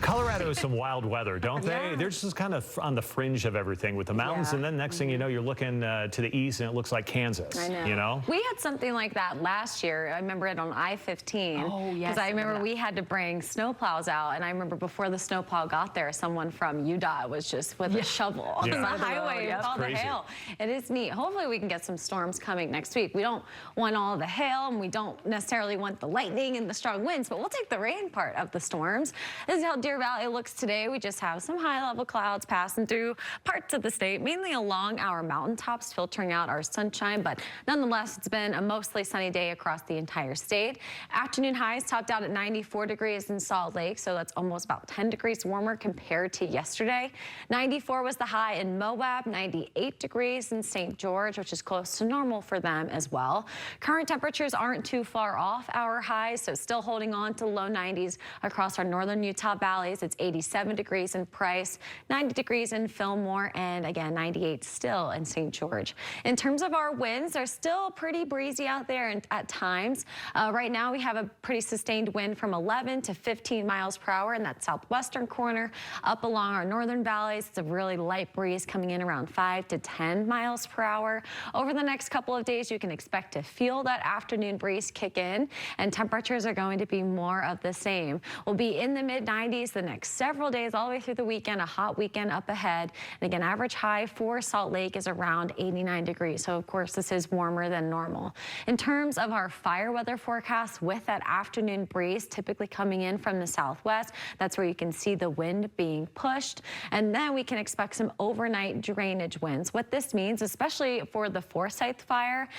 Colorado has some wild weather, don't they? Yeah. They're just kind of on the fringe of everything with the mountains, and then next thing you know, you're looking to the east, and it looks like Kansas. I know. You know? We had something like that last year. I remember it on I-15. Oh, yes. Because I remember we had to bring snowplows out, and I remember before the snowplow got there, someone from UDOT was just with a shovel on the highway with all the hail. It is neat. Hopefully we can get some storms coming next week. We don't want all the hail, and we don't necessarily want the lightning and the strong winds, but we'll take the rain part of the storms. This is how Deer Valley looks today. We just have some high-level clouds passing through parts of the state, mainly along our mountaintops, filtering out our sunshine, but nonetheless, it's been a mostly sunny day across the entire state. Afternoon highs topped out at 94 degrees in Salt Lake, so that's almost about 10 degrees warmer compared to yesterday. 94 was the high in Moab, 98 degrees in St. George, which is close to normal for them as well. Current temperatures aren't too far off our highs, so still holding on to low 90s across our northern Utah valleys. It's 87 degrees in Price, 90 degrees in Fillmore, and again, 98 still in St. George. In terms of our winds, they're still pretty breezy out there and at times. Right now, we have a pretty sustained wind from 11 to 15 miles per hour in that southwestern corner. Up along our northern valleys, it's a really light breeze coming in around 5 to 10 miles per hour. Over the next couple of days, you can expect to feel that afternoon breeze kick in, and temperatures are going to be more of the same. We'll be in the mid-90s the next several days, all the way through the weekend, a hot weekend up ahead. And again, average high for Salt Lake is around 89 degrees. So of course, this is warmer than normal. In terms of our fire weather forecast, with that afternoon breeze typically coming in from the southwest, that's where you can see the wind being pushed. And then we can expect some overnight drainage winds. What this means, especially for the Forsyth fire,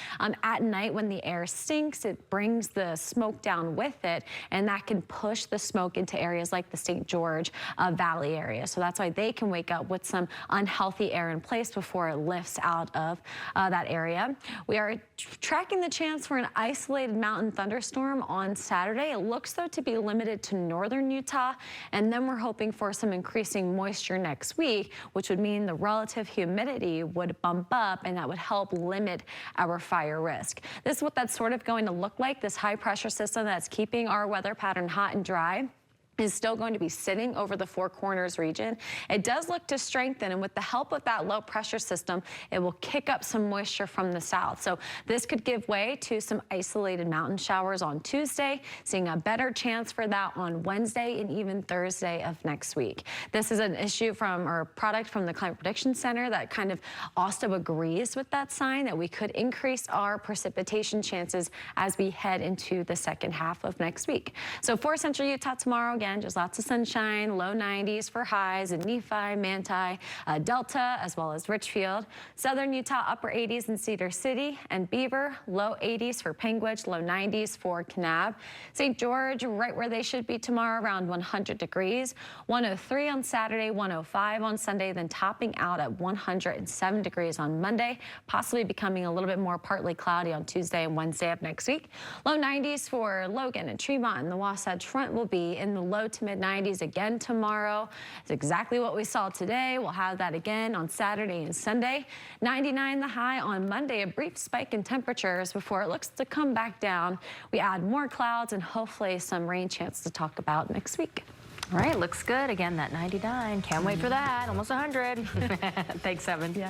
at night when the air sinks, it brings the smoke down with it, and that can push the smoke into areas like the St. George Valley area. So that's why they can wake up with some unhealthy air in place before it lifts out of that area. We are tracking the chance for an isolated mountain thunderstorm on Saturday. It looks, though, to be limited to northern Utah, and then we're hoping for some increasing moisture next week, which would mean the relative humidity would bump up, and that would help limit our fire risk. This is what that's sort of going to look like. This high pressure system that's keeping our weather pattern hot and dry is still going to be sitting over the Four Corners region. It does look to strengthen, and with the help of that low pressure system, it will kick up some moisture from the south. So this could give way to some isolated mountain showers on Tuesday, seeing a better chance for that on Wednesday and even Thursday of next week. This is an issue from, or a product from the Climate Prediction Center that kind of also agrees with that sign that we could increase our precipitation chances as we head into the second half of next week. So for Central Utah tomorrow, again, just lots of sunshine, low 90s for highs in Nephi, Manti, Delta, as well as Richfield. Southern Utah, upper 80s in Cedar City and Beaver, low 80s for Panguitch, low 90s for Kanab. St. George, right where they should be tomorrow, around 100 degrees. 103 on Saturday, 105 on Sunday, then topping out at 107 degrees on Monday, possibly becoming a little bit more partly cloudy on Tuesday and Wednesday of next week. Low 90s for Logan and Tremont, and the Wasatch Front will be in the low to mid 90s again tomorrow. It's exactly what we saw today. We'll have that again on Saturday and Sunday. 99 the high on Monday, a brief spike in temperatures before it looks to come back down. We add more clouds and hopefully some rain chance to talk about next week. All right, looks good. Again, that 99. Can't wait for that. Almost 100. Thanks, Evan. Yeah.